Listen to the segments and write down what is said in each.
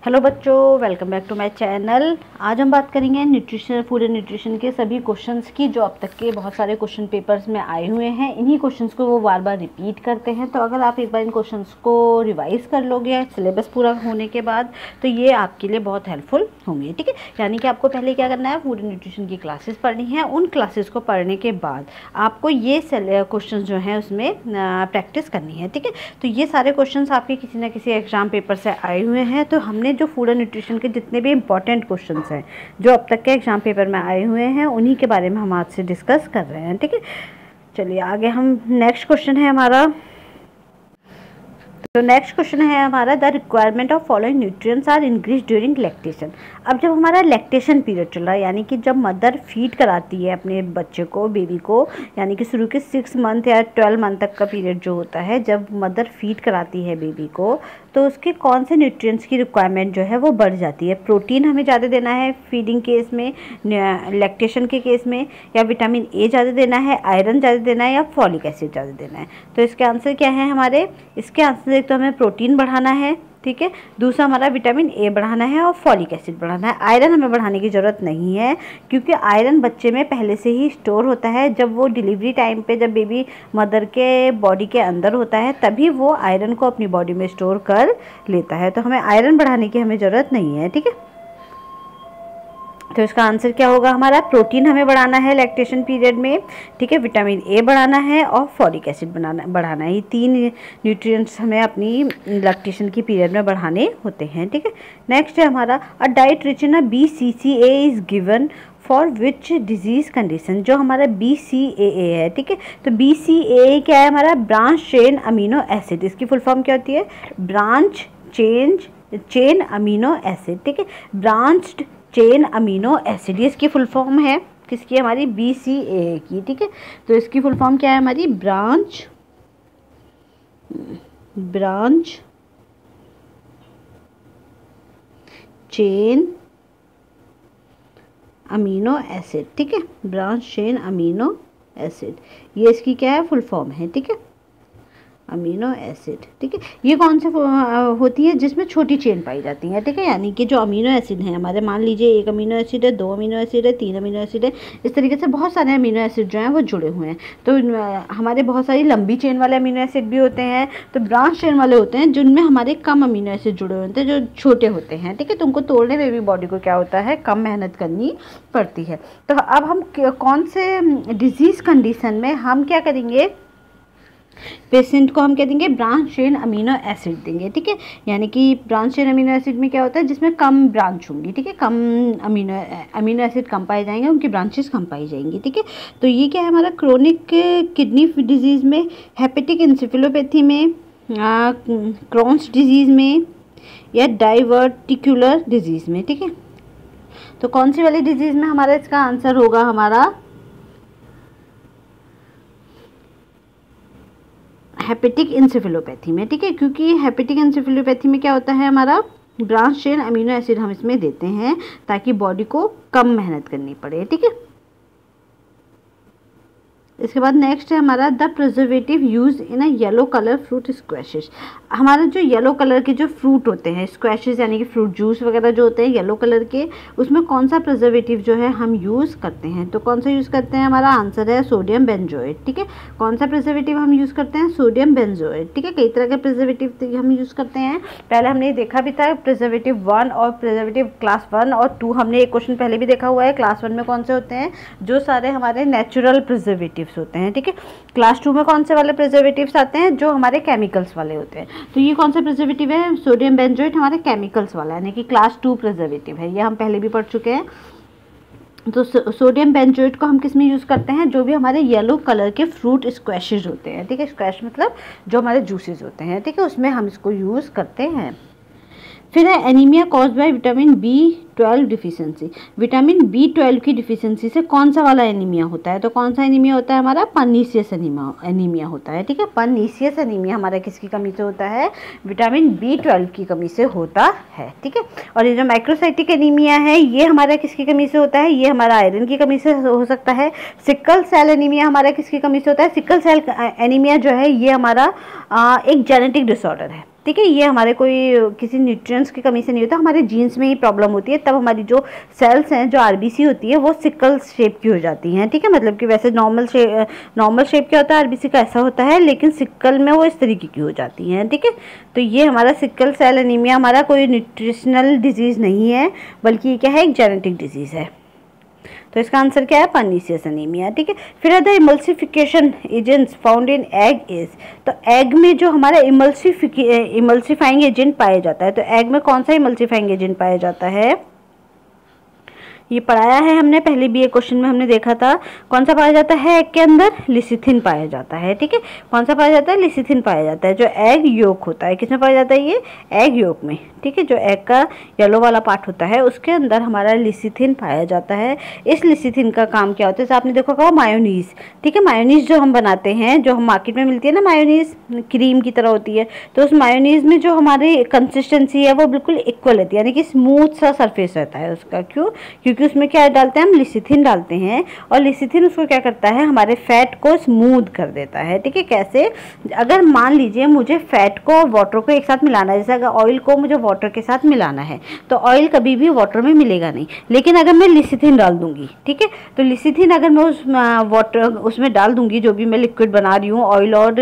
Hello बच्चों, welcome back to my channel. आज हम बात करेंगे न्यूट्रिशन, फूड एंड न्यूट्रिशन के सभी क्वेश्चंस की जो अब तक के बहुत सारे क्वेश्चन पेपर्स में आए हुए हैं। इन्हीं क्वेश्चंस को वो बार बार रिपीट करते हैं, तो अगर आप एक बार इन क्वेश्चंस को रिवाइज कर लोगे सिलेबस पूरा होने के बाद, तो ये आपके लिए बहुत हेल्पफुल होंगे। ठीक है, यानी कि आपको पहले क्या करना है, फूड एंड न्यूट्रिशन की क्लासेस पढ़नी है। उन क्लासेस को पढ़ने के बाद आपको ये क्वेश्चन जो हैं उसमें प्रैक्टिस करनी है। ठीक है, तो ये सारे क्वेश्चन आपके किसी ना किसी एग्जाम पेपर से आए हुए हैं। तो हमने जो फूड एंड न्यूट्रिशन के जितने भी इंपॉर्टेंट क्वेश्चंस हैं जो अब तक के एग्जाम पेपर में आए हुए हैं, उन्हीं के बारे में हम आज से डिस्कस कर रहे हैं। ठीक है, चलिए आगे हम नेक्स्ट क्वेश्चन है हमारा। तो नेक्स्ट क्वेश्चन है हमारा, the requirement of following nutrients are increase during lactation. अब जब हमारा लैक्टेशन पीरियड चल रहा है, यानी कि जब मदर फीड कराती है अपने बच्चे को, बेबी को, यानी कि शुरू के 6 मंथ या 12 मंथ तक का पीरियड जो होता है, जब मदर फीड कराती है बेबी को, तो उसके कौन से न्यूट्रिएंट्स की रिक्वायरमेंट जो है वो बढ़ जाती है। प्रोटीन हमें ज़्यादा देना है फीडिंग केस में, लैक्टेशन के केस में, या विटामिन ए ज़्यादा देना है, आयरन ज़्यादा देना है, या फॉलिक एसिड ज़्यादा देना है। तो इसके आंसर क्या है हमारे, इसके आंसर एक तो हमें प्रोटीन बढ़ाना है, ठीक है, दूसरा हमारा विटामिन ए बढ़ाना है और फॉलिक एसिड बढ़ाना है। आयरन हमें बढ़ाने की ज़रूरत नहीं है, क्योंकि आयरन बच्चे में पहले से ही स्टोर होता है। जब वो डिलीवरी टाइम पे, जब बेबी मदर के बॉडी के अंदर होता है, तभी वो आयरन को अपनी बॉडी में स्टोर कर लेता है। तो हमें आयरन बढ़ाने की हमें ज़रूरत नहीं है। ठीक है, तो इसका आंसर क्या होगा हमारा, प्रोटीन हमें बढ़ाना है लैक्टेशन पीरियड में, ठीक है, विटामिन ए बढ़ाना है और फॉलिक एसिड बढ़ाना है। ये 3 न्यूट्रिएंट्स हमें अपनी लैक्टेशन की पीरियड में बढ़ाने होते हैं। ठीक है, नेक्स्ट है हमारा, a diet rich in BCAA is given for which disease condition. जो हमारा BCAA है, ठीक है, तो BCAA क्या है हमारा, ब्रांच चेन अमीनो एसिड। इसकी फुल फॉर्म क्या होती है, ब्रांच चेन अमीनो एसिड। ठीक है, ब्रांच्ड चेन अमीनो एसिड, इसकी फुल फॉर्म है किसकी, हमारी BCAA की। ठीक है, तो इसकी फुल फॉर्म क्या है हमारी, ब्रांच चेन अमीनो एसिड। ठीक है, ब्रांच चेन अमीनो एसिड, ये इसकी क्या है, फुल फॉर्म है। ठीक है, अमीनो एसिड। ठीक है, ये कौन से होती है, जिसमें छोटी चेन पाई जाती है। ठीक है, यानी कि जो अमीनो एसिड हैं हमारे, मान लीजिए 1 अमीनो एसिड है, 2 अमीनो एसिड है, 3 अमीनो एसिड है, इस तरीके से बहुत सारे अमीनो एसिड जो हैं वो जुड़े हुए हैं। तो हमारे बहुत सारी लंबी चेन वाले अमीनो एसिड भी होते हैं, तो ब्रांच चेन वाले होते हैं जिनमें हमारे कम अमीनो एसिड जुड़े होते हैं, जो छोटे होते हैं। ठीक है, तो उनको तोड़ने में भी बॉडी को क्या होता है, कम मेहनत करनी पड़ती है। तो अब हम कौन से डिजीज़ कंडीशन में हम क्या करेंगे, पेशेंट को हम कह देंगे ब्रांच चेन अमीनो एसिड देंगे। ठीक है, यानी कि ब्रांच चेन अमीनो एसिड में क्या होता है, जिसमें कम ब्रांच होंगी। ठीक है, कम अमीनो एसिड कम पाए जाएंगे, उनकी ब्रांचेस कम पाई जाएंगी। ठीक है, तो ये क्या है हमारा, क्रोनिक किडनी डिजीज़ में, हेपेटिक इंसेफेलोपैथी में, क्रॉन्स डिजीज़ में, या डाइवर्टिकुलर डिजीज़ में। ठीक है, तो कौन सी वाली डिजीज़ में हमारा इसका आंसर होगा हमारा, हेपेटिक इंसेफेलोपैथी में। ठीक है, क्योंकि हेपेटिक इंसेफेलोपैथी में क्या होता है हमारा, ब्रांच चेन अमीनो एसिड हम इसमें देते हैं ताकि बॉडी को कम मेहनत करनी पड़े। ठीक है, इसके बाद नेक्स्ट है हमारा, the preservative use in a yellow colour fruit squashes. हमारा जो येलो कलर के जो फ्रूट होते हैं, स्क्वैशेस यानी कि फ्रूट जूस वगैरह जो होते हैं येलो कलर के, उसमें कौन सा प्रिजर्वेटिव जो है हम यूज़ करते हैं। तो कौन सा यूज़ करते हैं, हमारा आंसर है सोडियम बेंजोएट। ठीक है, कौन सा प्रिजर्वेटिव हम यूज़ करते हैं, सोडियम बेंजोएट। ठीक है, कई तरह के प्रिजर्वेटिव हम यूज़ करते हैं, पहले हमने देखा भी था प्रिजर्वेटिव 1 और प्रिजर्वेटिव क्लास 1 और 2। हमने एक क्वेश्चन पहले भी देखा हुआ है। क्लास 1 में कौन से होते हैं, जो सारे हमारे नेचुरल प्रिजर्वेटिव होते हैं। ठीक है, क्लास 2 में कौन से वाले प्रिजर्वेटिव्स आते हैं, जो हमारे केमिकल्स वाले होते हैं। तो ये कौन सा प्रिजर्वेटिव है, सोडियम बेंजोएट हमारे केमिकल्स वाला है, यानी कि क्लास 2 प्रिजर्वेटिव है। ये हम पहले भी पढ़ चुके हैं। तो सोडियम बेंजोएट को हम किस में यूज़ करते हैं, जो भी हमारे येलो कलर के फ्रूट स्क्वैशेज होते हैं। ठीक है, स्क्वैश मतलब जो हमारे जूसेस होते हैं। ठीक है, उसमें हम इसको यूज़ करते हैं। फिर है anaemia cause by vitamin B12 deficiency, vitamin B12 की डिफिशियंसी से कौन सा वाला एनीमिया होता है? तो कौन सा एनीमिया होता है हमारा? पर्नीशियस एनीमिया होता है। ठीक है, पर्नीशियस एनीमिया हमारा किसकी कमी से होता है? विटामिन B12 की कमी से होता है। ठीक है, और ये जो माइक्रोसाइटिक एनीमिया है ये हमारा किसकी कमी से होता है? ये हमारा आयरन की कमी से हो सकता है। सिकल सेल एनीमिया हमारा किसकी कमी से होता है? सिकल सेल एनीमिया जो है ये हमारा एक जेनेटिक डिसऑर्डर है। ठीक है, ये हमारे कोई किसी न्यूट्रिएंट्स की कमी से नहीं होता, हमारे जीन्स में ही प्रॉब्लम होती है, तब हमारी जो सेल्स हैं, जो आरबीसी होती है वो सिकल शेप की हो जाती हैं। ठीक है, मतलब कि वैसे नॉर्मल शेप क्या होता है आरबीसी का, ऐसा होता है, लेकिन सिकल में वो इस तरीके की हो जाती हैं। ठीक है, तो ये हमारा सिकल सेल एनीमिया हमारा कोई न्यूट्रिशनल डिजीज़ नहीं है, बल्कि ये क्या है? एक जेनेटिक डिजीज़ है। तो इसका आंसर क्या है? Pernicious anaemia. ठीक है, फिर other emulsification agents found in egg is, तो एग में जो हमारा इमल्सिफाइंग एजेंट पाया जाता है, तो एग में कौन सा इमल्सिफाइंग एजेंट पाया जाता है? ये पढ़ाया है हमने, पहले भी एक क्वेश्चन में हमने देखा था। कौन सा पाया जाता है एग के अंदर? लिसिथिन पाया जाता है। ठीक है, कौन सा पाया जाता है? लिसिथिन पाया जाता है, जो एग योक होता है। किसमें पाया जाता है ये? एग योक में। ठीक है, जो एग का येलो वाला पार्ट होता है उसके अंदर हमारा लिसिथिन पाया जाता है। इस लिसिथिन का काम क्या होता है? जैसे आपने देखा होगा मायोनीज। ठीक है, मायोनीज जो हम बनाते हैं, जो हम मार्केट में मिलती है ना मायोनीज, क्रीम की तरह होती है, तो उस मायोनीज में जो हमारी कंसिस्टेंसी है वो बिल्कुल इक्वल रहती है, यानी कि स्मूथ सा सरफेस रहता है उसका। क्यों? क्योंकि उसमें क्या डालते हैं हम? लिसिथिन डालते हैं, और लिसिथिन उसको क्या करता है? हमारे फैट को स्मूथ कर देता है। ठीक है, कैसे? अगर मान लीजिए मुझे फैट को और वाटर को एक साथ मिलाना है, जैसे अगर ऑयल को मुझे वाटर के साथ मिलाना है, तो ऑयल कभी भी वाटर में मिलेगा नहीं, लेकिन अगर मैं लिसिथिन डाल दूंगी, ठीक है, तो लिसिथिन अगर मैं उस वाटर उसमें डाल दूंगी, जो भी मैं लिक्विड बना रही हूँ ऑयल और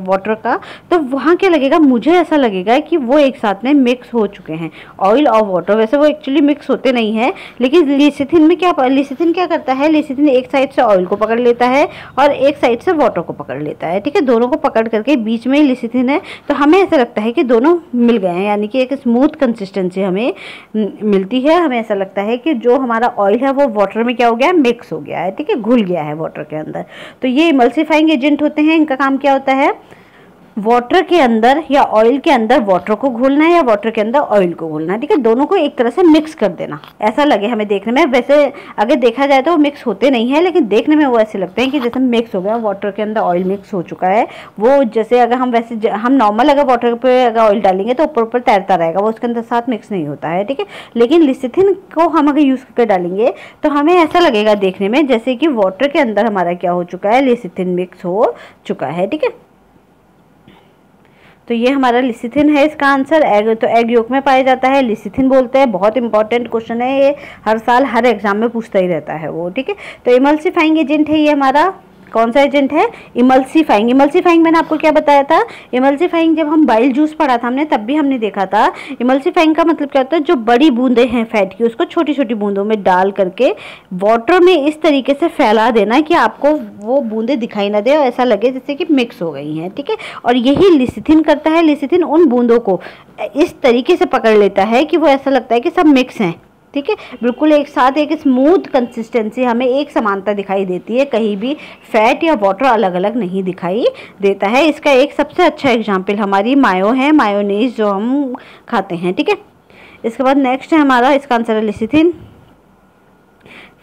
वाटर का, तो वहाँ क्या लगेगा? मुझे ऐसा लगेगा कि वो एक साथ में मिक्स हो चुके हैं, ऑयल और वाटर। वैसे वो एक्चुअली मिक्स होते नहीं है, लेकिन लिसिथिन में लिसिथिन क्या करता है? लिसिथिन एक साइड से ऑयल को पकड़ लेता है और एक साइड से वाटर को पकड़ लेता है। ठीक है, दोनों को पकड़ करके बीच में लिसिथिन है, तो हमें ऐसा लगता है कि दोनों मिल गए हैं, यानी कि एक स्मूथ कंसिस्टेंसी हमें मिलती है। हमें ऐसा लगता है कि जो हमारा ऑयल है वो वाटर में क्या हो गया? मिक्स हो गया है। ठीक है, घुल गया है वाटर के अंदर। तो ये इमल्सिफाइंग एजेंट होते हैं, इनका काम क्या होता है? वाटर के अंदर या ऑयल के अंदर वाटर को घोलना है, या वाटर के अंदर ऑयल को घोलना है। ठीक है, दोनों को एक तरह से मिक्स कर देना, ऐसा लगे हमें देखने में। वैसे अगर देखा जाए तो वो मिक्स होते नहीं है, लेकिन देखने में वो ऐसे लगते हैं कि जैसे मिक्स हो गया, वाटर के अंदर ऑयल मिक्स हो चुका है। वो जैसे अगर हम वैसे हम नॉर्मल अगर वाटर पे अगर ऑयल डालेंगे तो ऊपर ऊपर तैरता रहेगा, वो उसके अंदर साथ मिक्स नहीं होता है। ठीक है, लेकिन लिसिथिन को हम अगर यूज़ करके डालेंगे तो हमें ऐसा लगेगा देखने में जैसे कि वाटर के अंदर हमारा क्या हो चुका है? लिसिथिन मिक्स हो चुका है। ठीक है, तो ये हमारा लिसिथिन है इसका आंसर। एग तो एग योक में पाया जाता है, लिसिथिन बोलते हैं। बहुत इंपॉर्टेंट क्वेश्चन है ये, हर साल हर एग्जाम में पूछता ही रहता है वो। ठीक है, तो इमल्सिफाइंग एजेंट है ये हमारा। कौन सा एजेंट है? इमल्सिफाइंग। इमल्सिफाइंग मैंने आपको क्या बताया था? इमल्सिफाइंग जब हम बाइल जूस पढ़ा था हमने, तब भी हमने देखा था इमल्सिफाइंग का मतलब क्या होता है? जो बड़ी बूंदें हैं फैट की, उसको छोटी छोटी बूंदों में डाल करके वाटर में इस तरीके से फैला देना कि आपको वो बूंदें दिखाई ना दे और ऐसा लगे जैसे कि मिक्स हो गई हैं। ठीक है, और यही लिसिथिन करता है। लिसिथिन उन बूंदों को इस तरीके से पकड़ लेता है कि वो ऐसा लगता है कि सब मिक्स हैं। ठीक है, बिल्कुल एक साथ एक स्मूथ कंसिस्टेंसी, हमें एक समानता दिखाई देती है, कहीं भी फैट या वाटर अलग अलग नहीं दिखाई देता है। इसका एक सबसे अच्छा एग्जाम्पल हमारी मायो है, मायोनीज जो हम खाते हैं। ठीक है, इसके बाद नेक्स्ट है हमारा, इसका आंसर है लिसिथिन।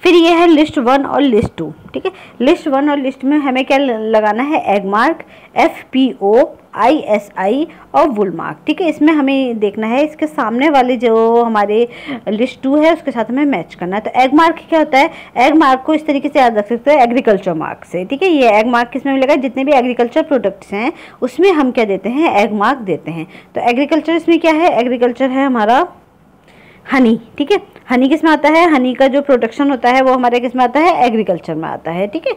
फिर ये है लिस्ट 1 और लिस्ट 2। ठीक है, लिस्ट 1 और लिस्ट में हमें क्या लगाना है? एग मार्क, FPO, ISI और वुल मार्क। ठीक है, इसमें हमें देखना है इसके सामने वाले जो हमारे लिस्ट 2 है उसके साथ हमें मैच करना है। तो एग मार्क क्या होता है? एग मार्क को इस तरीके से याद रख सकते हैं एग्रीकल्चर मार्क से। ठीक है, ये एग मार्क किसमें मिलेगा? जितने भी एग्रीकल्चर प्रोडक्ट्स हैं उसमें हम क्या देते हैं? एग मार्क देते हैं। तो एग्रीकल्चर इसमें क्या है? एग्रीकल्चर है हमारा हनी। ठीक है, हनी किस में आता है? हनी का जो प्रोडक्शन होता है वो हमारे किस में आता है? एग्रीकल्चर में आता है। ठीक है,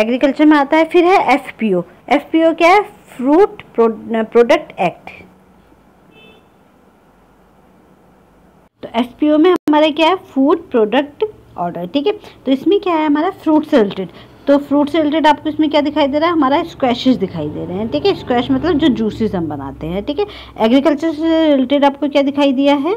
एग्रीकल्चर में आता है। फिर है FPO। FPO क्या है? Fruit product act. तो FPO में हमारा क्या है? Food product order. ठीक है, तो इसमें क्या है हमारा? फ्रूट से रिलेटेड। तो फ्रूट से रिलेटेड आपको इसमें क्या दिखाई दे रहा है? हमारा स्क्वैशेस दिखाई दे रहे हैं। ठीक है, स्क्वैश मतलब जो जूसेस हम बनाते हैं। ठीक है, एग्रीकल्चर से रिलेटेड आपको क्या दिखाई दिया है?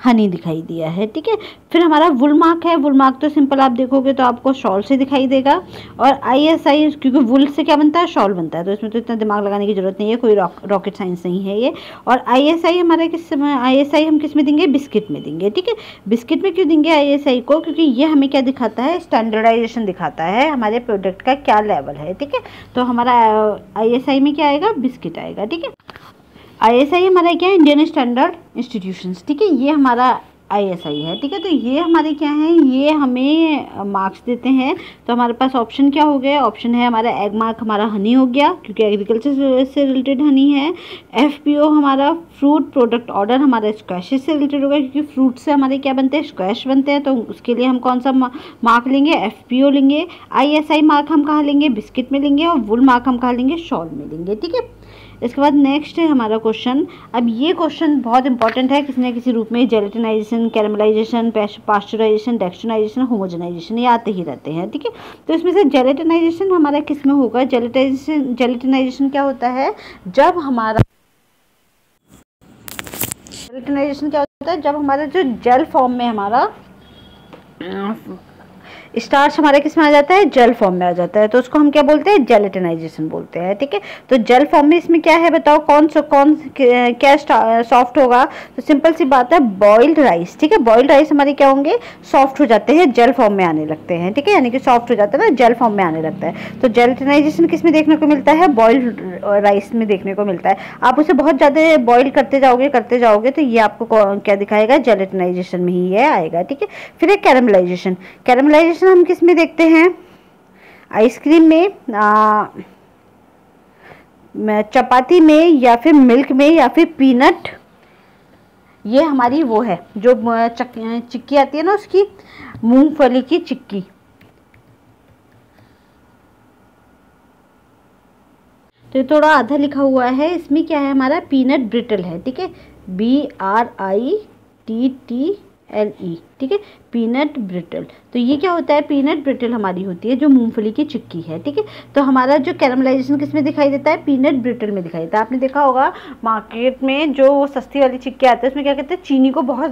हनी दिखाई दिया है, ठीक है। फिर हमारा वुल मार्क है, वुल मार्क तो सिंपल आप देखोगे तो आपको शॉल से दिखाई देगा। और ISI, क्योंकि वुल से क्या बनता है, शॉल बनता है, तो इसमें तो इतना दिमाग लगाने की जरूरत नहीं है, कोई रॉकेट साइंस नहीं है ये। और ISI हमारे ISI हम किस में देंगे, बिस्किट में देंगे, ठीक है। बिस्किट में क्यों देंगे ISI को, क्योंकि ये हमें क्या दिखाता है, स्टैंडर्डाइजेशन दिखाता है हमारे प्रोडक्ट का क्या लेवल है, ठीक है। तो हमारा ISI में क्या आएगा, बिस्किट आएगा, ठीक है। ISI हमारा क्या है, इंडियन स्टैंडर्ड इंस्टीट्यूशंस, ठीक है, ये हमारा ISI है, ठीक है। तो ये हमारे क्या है, ये हमें मार्क्स देते हैं। तो हमारे पास ऑप्शन क्या हो गया, ऑप्शन है हमारा एग मार्क, हमारा हनी हो गया क्योंकि एग्रीकल्चर से रिलेटेड हनी है। FPO हमारा फ्रूट प्रोडक्ट ऑर्डर हमारा स्क्वैशेस से रिलेटेड होगा, क्योंकि फ्रूट से हमारे क्या बनते हैं, स्क्वैश बनते हैं, तो उसके लिए हम कौन सा मार्क लेंगे, FPO लेंगे। ISI मार्क हम कहाँ लेंगे, बिस्किट में लेंगे। और वुल मार्क हम कहाँ लेंगे, शॉल में लेंगे, ठीक है। इसके बाद नेक्स्ट है हमारा क्वेश्चन। अब ये क्वेश्चन बहुत इंपॉर्टेंट है, किसी न किसी रूप में जेलेटिनाइजेशन, कैरमलाइजेशन, पास्चराइजेशन, डेक्स्ट्रोनाइजेशन, होमोजेनाइजेशन, ये आते ही रहते हैं, ठीक है। तो इसमें से जेलेटिनाइजेशन हमारा किस में होगा, जेलेटिनाइजेशन क्या होता है, जब हमारा जेलेटिनाइजेशन क्या होता है, जब हमारा जो जेल फॉर्म में हमारा स्टार्च हमारे किस में आ जाता है, जेल फॉर्म में आ जाता है, तो उसको हम क्या बोलते हैं, जेलेटिनाइजेशन बोलते हैं, ठीक है। तो जेल फॉर्म में इसमें क्या है बताओ, कौन क्या सॉफ्ट होगा, तो सिंपल सी बात है, बॉइल्ड राइस, ठीक है। बॉइल्ड राइस हमारे क्या होंगे, सॉफ्ट हो जाते हैं, जेल फॉर्म में आने लगते हैं, ठीक है, यानी कि सॉफ्ट हो जाता है ना, जेल फॉर्म में आने लगता है। तो जेलेटिनाइजेशन किस में देखने को मिलता है, बॉइल्ड राइस में देखने को मिलता है। आप उसे बहुत ज़्यादा बॉइल करते जाओगे तो ये आपको क्या दिखाएगा, जेलेटिनाइजेशन में ही ये आएगा, ठीक है। फिर है कैरमलाइजेशन। कैरमलाइजेशन हम किस में देखते हैं, आइसक्रीम में, चपाती में, या फिर मिल्क में, या फिर पीनट, ये हमारी वो है जो चिक्की आती है ना, उसकी मूंगफली की चिक्की। तो ये थोड़ा आधा लिखा हुआ है, इसमें क्या है, हमारा पीनट ब्रिटल है, ठीक है, BRITTLE, ठीक है, पीनट ब्रिटल। तो ये क्या होता है, पीनट ब्रिटल हमारी होती है जो मूंगफली की चिक्की है, ठीक है। तो हमारा जो कैरमलाइजेशन किस में दिखाई देता है, पीनट ब्रिटल में दिखाई देता है। आपने देखा होगा मार्केट में जो सस्ती वाली चिक्की आती है उसमें क्या कहते हैं, चीनी को बहुत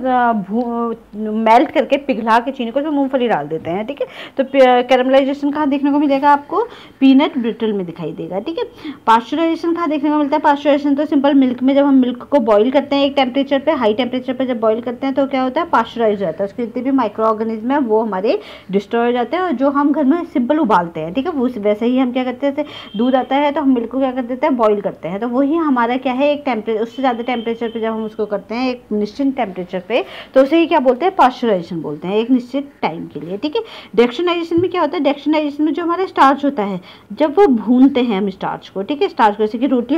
मेल्ट करके, पिघला के चीनी को उसमें मूंगफली डाल देते हैं, ठीक है। तो कैरमलाइजेशन कहाँ देखने को मिलेगा आपको, पीनट ब्रिटल में दिखाई देगा, ठीक है। पास्चराइजेशन कहाँ देखने को मिलता है, पास्चराइजेशन तो सिंपल मिल्क में, जब हम मिल्क को बॉईल करते हैं एक टेम्परेचर पे, हाई टेम्परेचर पे जब बॉईल करते हैं तो क्या होता है, पास्चराइज हो जाता है, उसके जितने भी माइक्रो ऑर्गेनिज्म है वो हमारे डिस्ट्रॉय हो जाते हैं। और जो हम घर में सिंपल उबालते हैं, ठीक है, वो वैसे ही हम क्या करते हैं, जैसे दूध आता है तो हम मिल्क को क्या कर देते हैं, बॉईल करते हैं, तो वही हमारा क्या है, एक टेम्परेचर, उससे ज़्यादा टेम्परेचर पे जब हम उसको करते हैं एक निश्चित टेम्परेचर पे, तो उसे ही क्या बोलते हैं, पास्चराइजेशन बोलते हैं, एक निश्चित टाइम के लिए, ठीक है। डेक्स्ट्रोनाइजेशन में क्या होता है, डेक्स्ट्रोनाइजेशन में जो हमारा स्टार्च होता है, जब वो भूनते हैं हम स्टार्च को, ठीक है, स्टार्च को, जैसे कि रोटी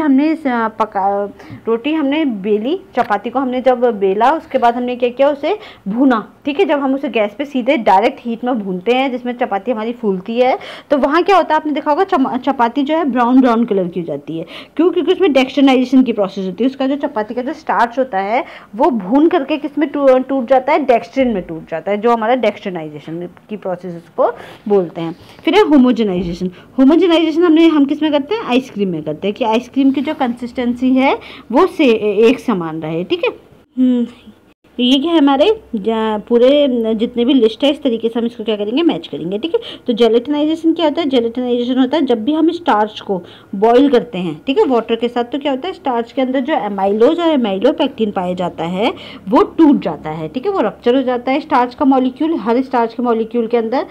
हमने बेली, चपाती को हमने जब बेला, उसके बाद हमने क्या किया, उसे भूना, ठीक है। जब हम उसे गैस पे सीधे डायरेक्ट हीट में भूनते हैं जिसमें चपाती हमारी फूलती है, तो वहाँ क्या होता है, आपने देखा होगा चपाती जो है ब्राउन कलर की हो जाती है, क्यों, क्योंकि उसमें डेक्स्ट्रोनाइजेशन की प्रोसेस होती है। उसका जो चपाती का जो स्टार्च होता है वो भून करके किस में टूट जाता है, डेक्स्ट्रिन में टूट जाता है, जो हमारा डेक्स्ट्रोनाइजेशन की प्रोसेस उसको बोलते हैं। फिर है होमोजेनाइजेशन। होमोजेनाइजेशन हम किस में करते हैं, आइसक्रीम में करते हैं, कि आइसक्रीम की जो कंसिस्टेंसी है वो से एक समान रहे, ठीक है। तो ये क्या है, हमारे पूरे जितने भी लिस्ट है इस तरीके से हम इसको क्या करेंगे, मैच करेंगे, ठीक है। तो जेलेटिनाइजेशन क्या होता है, जेलेटिनाइजेशन होता है जब भी हम स्टार्च को बॉईल करते हैं, ठीक है, वाटर के साथ, तो क्या होता है, स्टार्च के अंदर जो एमाइलोज और एमाइलोपेक्टिन पाया जाता है वो टूट जाता है, ठीक है, वो रप्चर हो जाता है स्टार्च का मॉलिक्यूल। हर स्टार्च के मॉलिक्यूल के अंदर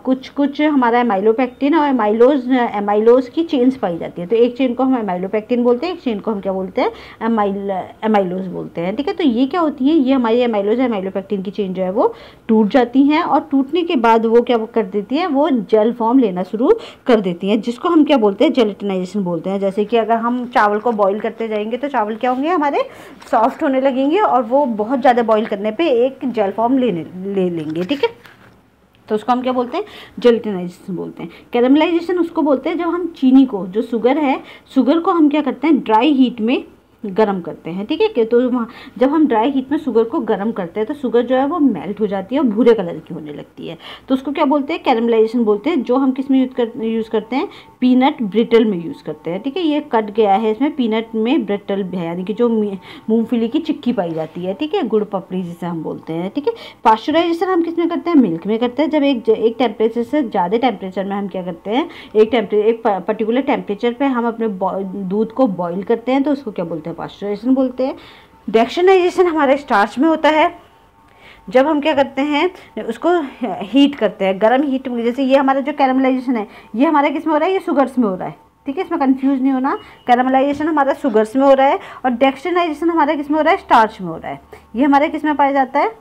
कुछ हमारा एमाइलोपेक्टिन और एमाइलोज की चेन्स पाई जाती है। तो एक चेन को हम एमाइलोपेक्टिन बोलते हैं, एक चेन को हम क्या बोलते हैं, एमाइलोज बोलते हैं, ठीक है। तो ये क्या होती है, ये हमारी एमाइलोपेक्टिन की चेन जो है वो टूट जाती हैं, और टूटने के बाद वो क्या कर देती है, वो जेल फॉर्म लेना शुरू कर देती हैं, जिसको हम क्या बोलते हैं, जेलेटिनाइजेशन बोलते हैं। जैसे कि अगर हम चावल को बॉईल करते जाएंगे तो चावल क्या होंगे, हमारे सॉफ्ट होने लगेंगे, और वो बहुत ज़्यादा बॉईल करने पे एक जेल फॉर्म ले लेंगे, ठीक है। तो उसको हम क्या बोलते हैं, जेलेटिनाइजेशन बोलते हैं। कैरमलाइजेशन उसको बोलते हैं जब हम चीनी को, जो शुगर है, शुगर को हम क्या करते हैं, ड्राई हीट में गर्म करते हैं, ठीक है। तो जब हम ड्राई हीट में शुगर को गर्म करते हैं तो शुगर जो है वो मेल्ट हो जाती है और भूरे कलर की होने लगती है, तो उसको क्या बोलते हैं, कैरमलाइजेशन बोलते हैं, जो हम किस में यूज़ करते हैं, पीनट ब्रिटल में यूज़ करते हैं, ठीक है। ये कट गया है, इसमें पीनट में ब्रिटल है, यानी कि जो मूंगफली की चिक्की पाई जाती है, ठीक है, गुड़ पपड़ी जिसे हम बोलते हैं, ठीक है। पास्चुराइजेशन हम किस में करते हैं, मिल्क में करते हैं। जब एक टेम्परेचर से ज़्यादा टेम्परेचर में हम क्या करते हैं, एक पर्टिकुलर टेम्परेचर पे हम अपने दूध को बॉईल करते हैं, तो उसको क्या बोलते हैं, पास्चुराइजेशन बोलते हैं। डेक्सनाइजेशन हमारे स्टार्च में होता है, जब हम क्या करते हैं, उसको हीट करते हैं, गर्म हीट में। जैसे ये हमारा जो कैरमलाइजेशन है, ये हमारा किस में हो रहा है, ये शुगर्स में हो रहा है, ठीक है, इसमें कंफ्यूज नहीं होना। कैरमलाइजेशन हमारा शुगर्स में हो रहा है और डेक्सनाइजेशन हमारा किस में हो रहा है, स्टार्च में हो रहा है। ये हमारे किस में पाया जाता है,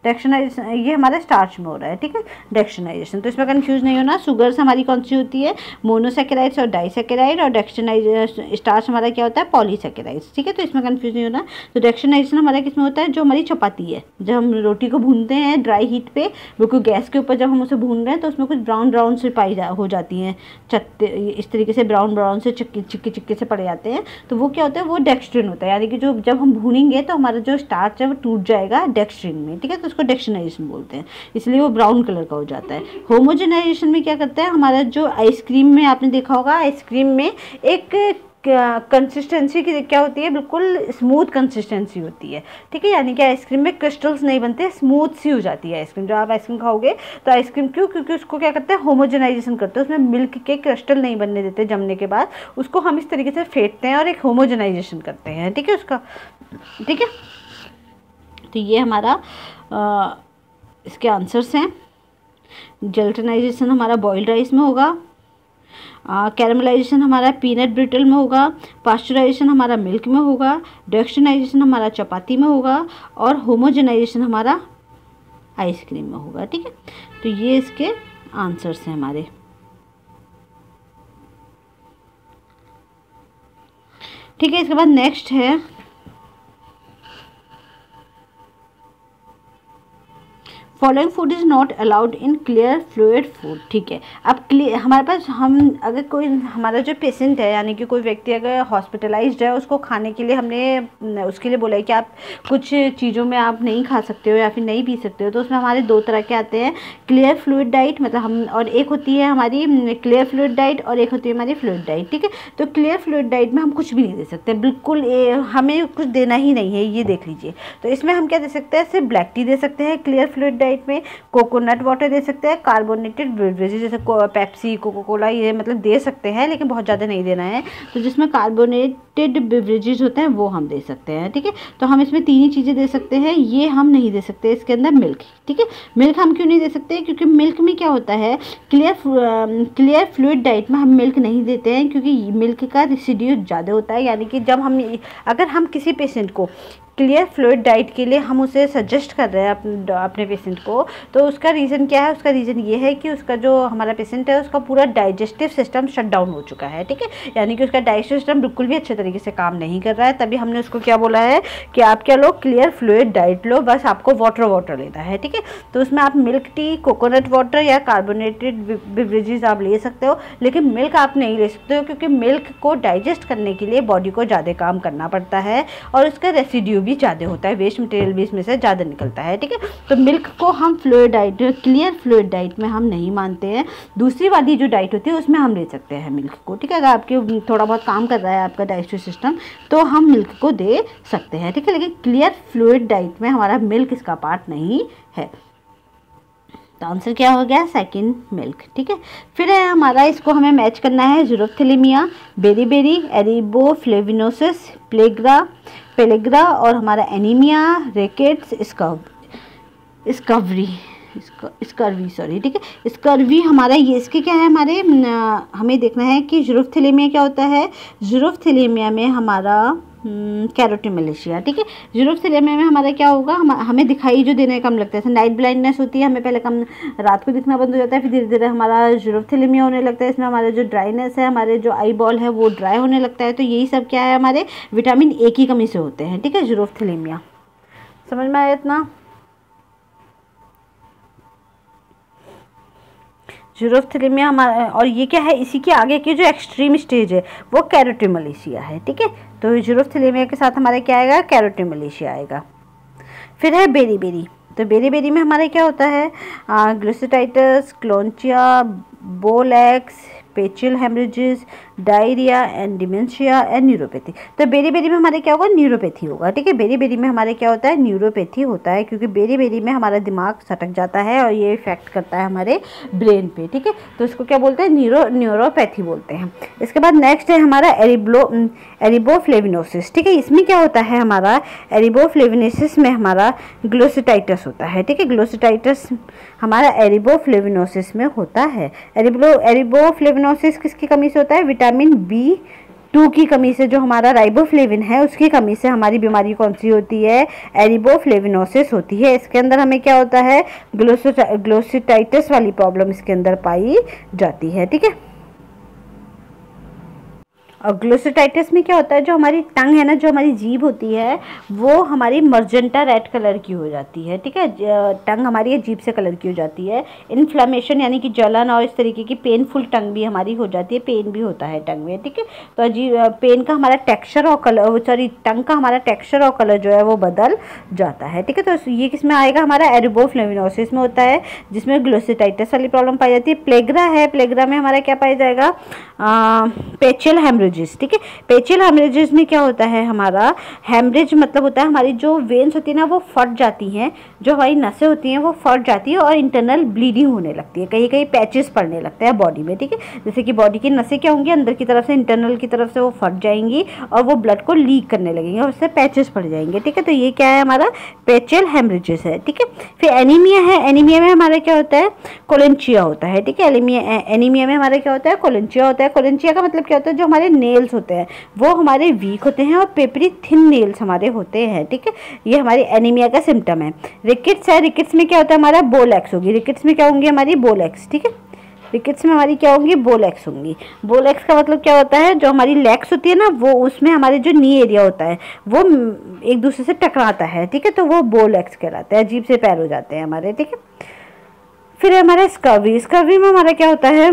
डेक्सनाइजेशन, ये हमारे स्टार्च में हो रहा है, ठीक है, डेक्सनाइजेशन। तो इसमें कंफ्यूज नहीं होना। शुगर्स हमारी कौन सी होती है, मोनोसैकेराइड्स और डाइसैकेराइड, और डेक्सनाइजेशन स्टार्च हमारा क्या होता है, पॉलीसैकेराइड्स, ठीक है। तो इसमें कंफ्यूज नहीं होना। तो डेक्सनाइजेशन हमारा किस में होता है, जो हमारी चपाती है, जब हम रोटी को भूनते हैं ड्राई हीट पे, बिल्कुल गैस के ऊपर जब हम उसे भून रहे हैं तो उसमें कुछ ब्राउन ब्राउन से हो जाती हैं चत्ते, इस तरीके से ब्राउन ब्राउन से चिक्के से पड़ जाते हैं, तो वो क्या होता है, वो डेक्स्ट्रिन होता है, यानी कि जो जब हम भूनेंगे तो हमारा जो स्टार्च है वो टूट जाएगा डेक्स्ट्रिन में, ठीक है। तो उसको डेक्सनाइजेशन बोलते हैं, इसलिए वो ब्राउन कलर का हो जाता है। होमोजेनाइजेशन में क्या करता है, हमारा जो आइसक्रीम में आपने देखा होगा, आइसक्रीम में एक कंसिस्टेंसी की क्या होती है, बिल्कुल स्मूथ कंसिस्टेंसी होती है, ठीक है, यानी कि आइसक्रीम में क्रिस्टल्स नहीं बनते, स्मूथ सी हो जाती है आइसक्रीम। जब आप आइसक्रीम खाओगे तो आइसक्रीम क्यों, क्योंकि उसको क्या करते हैं, होमोजेनाइजेशन करते हैं, उसमें मिल्क के क्रिस्टल नहीं बनने देते जमने के बाद, उसको हम इस तरीके से फेंटते हैं और एक होमोजेनाइजेशन करते हैं, ठीक है, उसका, ठीक है। तो ये हमारा इसके आंसर्स हैं। जेल्टनाइजेशन हमारा बॉइल्ड राइस में होगा, कैरमलाइजेशन हमारा पीनट ब्रिटल में होगा, पास्चुराइजेशन हमारा मिल्क में होगा, डेक्सनाइजेशन हमारा चपाती में होगा, और होमोजेनाइजेशन हमारा आइसक्रीम में होगा, ठीक है। तो ये इसके आंसर्स हैं हमारे। ठीक है, इसके बाद नेक्स्ट है following food is not allowed in clear fluid food, ठीक है। अब हमारे पास, हम अगर कोई हमारा जो पेशेंट है, यानी कि कोई व्यक्ति अगर हॉस्पिटलाइज्ड है, उसको खाने के लिए हमने उसके लिए बोला है कि आप कुछ चीज़ों में आप नहीं खा सकते हो या फिर नहीं पी सकते हो, तो उसमें हमारे दो तरह के आते हैं, क्लियर फ्लूइड डाइट, मतलब हम, और एक होती है हमारी क्लियर फ्लूइड डाइट और एक होती है हमारी फ्लूइड डाइट, ठीक है। तो क्लियर फ्लूइड डाइट में हम कुछ भी नहीं दे सकते, बिल्कुल हमें कुछ देना ही नहीं है, ये देख लीजिए। तो इसमें हम क्या दे सकते हैं, सिर्फ ब्लैक टी दे सकते हैं क्लियर फ्लूइड डाइट में, कोकोनट वाटर दे सकते हैं, कार्बोनेटेड बेवरेजेस जैसे पेप्सी, कोको कोला, ये मतलब दे सकते हैं, लेकिन बहुत ज़्यादा नहीं देना है। तो जिसमें कार्बोनेटेड बेवरेजेस होते हैं वो हम दे सकते हैं, ठीक है। तो हम इसमें तीन ही चीज़ें दे सकते हैं, ये हम नहीं दे सकते इसके अंदर मिल्क, ठीक है। मिल्क हम क्यों नहीं दे सकते, क्योंकि मिल्क में क्या होता है, क्लियर फ्लूइड डाइट में हम मिल्क नहीं देते हैं, क्योंकि मिल्क का रेसिड्यू ज़्यादा होता है, यानी कि जब हम, अगर हम किसी पेशेंट को क्लियर फ्लूइड डाइट के लिए हम उसे सजेस्ट कर रहे हैं अपने पेशेंट को, तो उसका रीज़न क्या है, उसका रीज़न ये है कि उसका जो हमारा पेशेंट है उसका पूरा डाइजेस्टिव सिस्टम शट डाउन हो चुका है, ठीक है, यानी कि उसका डाइजेस्टिव सिस्टम बिल्कुल भी अच्छे तरीके से काम नहीं कर रहा है। तभी हमने उसको क्या बोला है कि आप क्या लो, क्लियर फ्लूइड डाइट लो, बस आपको वाटर लेना है, ठीक है। तो उसमें आप मिल्क टी, कोकोनट वाटर या कार्बोनेटेड बेवरेजेस आप ले सकते हो, लेकिन मिल्क आप नहीं ले सकते हो, क्योंकि मिल्क को डाइजेस्ट करने के लिए बॉडी को ज़्यादा काम करना पड़ता है और उसका रेसिड्यू भी ज़्यादा होता है, वेस्ट मटेरियल भी इसमें से ज़्यादा निकलता है, ठीक है। तो मिल्क को हम fluid diet, clear fluid diet में हम नहीं मानते हैं। दूसरी वाली जो डाइट होती है उसमें हम ले सकते हैं मिल्क को, ठीक है। अगर आपके थोड़ा बहुत काम कर रहा है आपका डाइजेस्टिव सिस्टम, तो हम मिल्क को दे सकते हैं, ठीक है। लेकिन क्लियर फ्लूइड डाइट में हमारा मिल्क इसका पार्ट नहीं है। तो आंसर क्या हो गया, सेकंड मिल्क, ठीक है। फिर है हमारा, इसको हमें मैच करना है, ज़ीरोफ्थिलीमिया, बेरीबेरी, एरिबोफ्लेविनोसिस, पेलेग्रा और हमारा एनीमिया, रिकेट्स, स्कर्वी, सॉरी, ठीक है। स्कर्वी हमारा ये, इसके क्या है, हमें देखना है कि ज़ीरोफ्थिलीमिया क्या होता है। ज़ीरोफ्थिलीमिया में हमारा कैरोटीमलेशिया, ठीक है। ज़ीरोफ्थिलीमिया में हमारा क्या होगा, हमें दिखाई जो देने कम लगता है, नाइट ब्लाइंडनेस होती है, हमें पहले कम, रात को दिखना बंद हो जाता है, फिर धीरे धीरे हमारा ज़ीरोफ्थिलीमिया होने लगता है। इसमें हमारे जो ड्राइनेस है, हमारे जो आई बॉल है वो ड्राई होने लगता है। तो यही सब क्या है, हमारे विटामिन ए की कमी से होते हैं, ठीक है। ज़ीरोफ्थिलीमिया समझ में आया इतना। ज़ीरोफ्थिलीमिया हमारा, और ये क्या है, इसी के आगे की जो एक्सट्रीम स्टेज है वो कैरोटीमलेशिया है, ठीक है। तो यूरोथैलेमिया के साथ हमारा क्या आएगा, कैरोटीनोमैलेशिया आएगा। फिर है बेरी-बेरी। तो बेरी-बेरी में हमारा क्या होता है, ग्लोसिटाइटिस, क्लोंचिया, बोलेक्स, petechial haemorrhages, diarrhoea and dementia and neuropathy. तो बेरी-बेरी में हमारे क्या होगा, न्यूरोपैथी होगा। ठीक है, बेरी-बेरी में हमारे क्या होता है, न्यूरोपैथी होता है, क्योंकि बेरी-बेरी में हमारा दिमाग सटक जाता है और ये इफेक्ट करता है हमारे ब्रेन पे। ठीक है, तो इसको क्या बोलते हैं, न्यूरोपैथी बोलते हैं। इसके बाद नेक्स्ट है हमारा एरिबोफ्लेविनोसिस। ठीक है, इसमें क्या होता है, हमारा एरिबोफ्लेविनोसिस में हमारा ग्लोसिटाइटिस होता है। ठीक है, ग्लोसिटाइटिस हमारा एरिबोफ्लेविनोसिस में होता है। एरिबोफ्लेविनोसिस किसकी कमी से होता है, विटामिन B2 की कमी से, जो हमारा राइबोफ्लेविन है उसकी कमी से हमारी बीमारी कौन सी होती है, एरिबोफ्लेविनोसिस होती है। इसके अंदर हमें क्या होता है, ग्लोसिटाइटिस वाली प्रॉब्लम इसके अंदर पाई जाती है। ठीक है, और ग्लोसिटाइटिस में क्या होता है, जो हमारी टंग है ना, जो हमारी जीभ होती है, वो हमारी मर्जेंटा रेड कलर की हो जाती है। ठीक है, टंग हमारी जीभ से कलर की हो जाती है। इन्फ्लामेशन यानी कि जलन और इस तरीके की पेनफुल टंग भी हमारी हो जाती है, पेन भी होता है टंग में। ठीक है, तो पेन का हमारा टेक्सचर और कलर, सॉरी टंग का हमारा टेक्सचर और कलर जो है वो बदल जाता है। ठीक है, तो ये किसमें आएगा, हमारा एरिबोफ्लेविनोसिस में होता है, जिसमें ग्लोसिटाइटिस वाली प्रॉब्लम पाई जाती है। प्लेग्रा है, प्लेग्रा में हमारा क्या पाया जाएगा, पेचियल हेमरेजेस। ठीक है, पेचियल हेमरेजेस में क्या होता है, हमारा हेमरेज मतलब होता है हमारी जो वेन्स होती है ना वो फट जाती हैं, जो हमारी नसें होती हैं वो फट जाती है और इंटरनल ब्लीडिंग होने लगती है, कहीं कहीं पैचेस पड़ने लगते हैं बॉडी में। ठीक है, जैसे कि बॉडी की नसें क्या होंगी, अंदर की तरफ से, इंटरनल की तरफ से वो फट जाएंगी और वो ब्लड को लीक करने लगेंगे और उससे पैचेस पड़ जाएंगे। ठीक है, तो ये क्या है, हमारा पेचियल हेमरेजेस है। ठीक है, फिर एनीमिया है। एनीमिया में हमारा क्या होता है, कोलेंचिया होता है। ठीक है, एनीमिया में हमारा क्या होता है, कोलेंचिया होता है। कोलेंचिया का मतलब क्या होता है, जो हमारे नेल्स होते हैं वो हमारे वीक होते हैं और पेपरी थिन नेल्स हमारे होते हैं। ठीक है, ये हमारी एनीमिया का सिम्टम है। रिकेट्स है, रिकेट्स में क्या होता है, हमारा बोलेक्स होगी। रिकेट्स में क्या होंगी, हमारी बोलेक्स। ठीक है, रिकेट्स में हमारी क्या होंगी, बोलेक्स होंगी। बोलेक्स का मतलब क्या होता है, जो हमारी लेग्स होती है ना, वो उसमें हमारे जो नी एरिया होता है वो एक दूसरे से टकराता है। ठीक है, तो वो बोलेक्स कहलाता है, अजीब से पैर हो जाते हैं हमारे। ठीक है, फिर हमारा स्कर्वी। स्कर्वी में हमारा क्या होता है,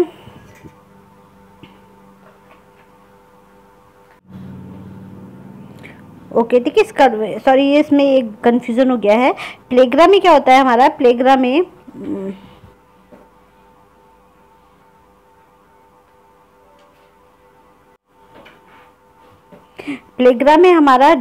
ओके ठीक है, सॉरी ये इसमें एक कन्फ्यूज़न हो गया है। प्लेग्रा में क्या होता है, हमारा प्लेग्रा में प्लेग्रा में हमारा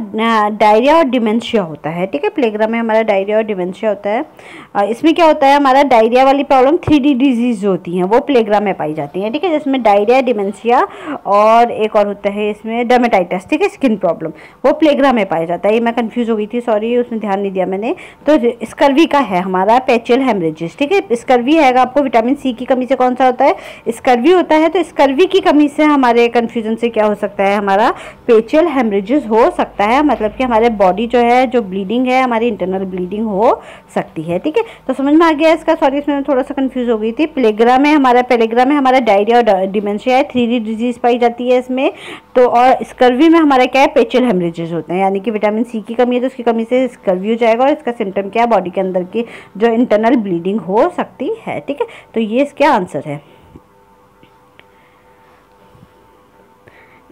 डायरिया और डिमेंशिया होता है। ठीक है, प्लेग्रा में हमारा डायरिया और डिमेंशिया होता है। इसमें क्या होता है, हमारा डायरिया वाली प्रॉब्लम 3D डिजीज होती हैं वो प्लेग्रा में पाई जाती हैं। ठीक है, जिसमें डायरिया, डिमेंशिया और एक और होता है इसमें डर्मेटाइटिस। ठीक है, स्किन प्रॉब्लम, वो प्लेग्रा में पाया जाता है। ये मैं कंफ्यूज हो गई थी, सॉरी उसमें ध्यान नहीं दिया मैंने। तो स्कर्वी का है हमारा पेचियल हेमरेजेस। ठीक है, स्कर्वी है आपको विटामिन C की कमी से कौन सा होता है, स्कर्वी होता है। तो स्कर्वी की कमी से हमारे कन्फ्यूजन से क्या हो सकता है, हमारा पेचियल हेमरेजेस हो सकता है, मतलब कि हमारे बॉडी जो है, जो ब्लीडिंग है, हमारी इंटरनल ब्लीडिंग हो सकती है। ठीक है, तो समझ में आ गया इसका, सॉरी इसमें थोड़ा सा कंफ्यूज हो गई थी। प्लेग्रा में हमारा डायरिया और डिमेंशिया है, 3D डिजीज पाई जाती है इसमें। तो और स्कर्वी में हमारा क्या है, पेचियल हेमरेजेस होते हैं, यानी कि विटामिन C की कमी है तो उसकी कमी से स्कर्वी हो जाएगा और इसका सिम्टम क्या है, बॉडी के अंदर की जो इंटरनल ब्लीडिंग हो सकती है। ठीक है, तो ये इसका आंसर है।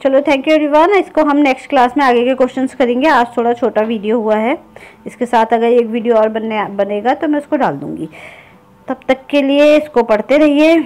चलो थैंक यू एवरीवन, इसको हम नेक्स्ट क्लास में आगे के क्वेश्चंस करेंगे। आज थोड़ा छोटा वीडियो हुआ है, इसके साथ अगर एक वीडियो और बनेगा तो मैं उसको डाल दूँगी। तब तक के लिए इसको पढ़ते रहिए।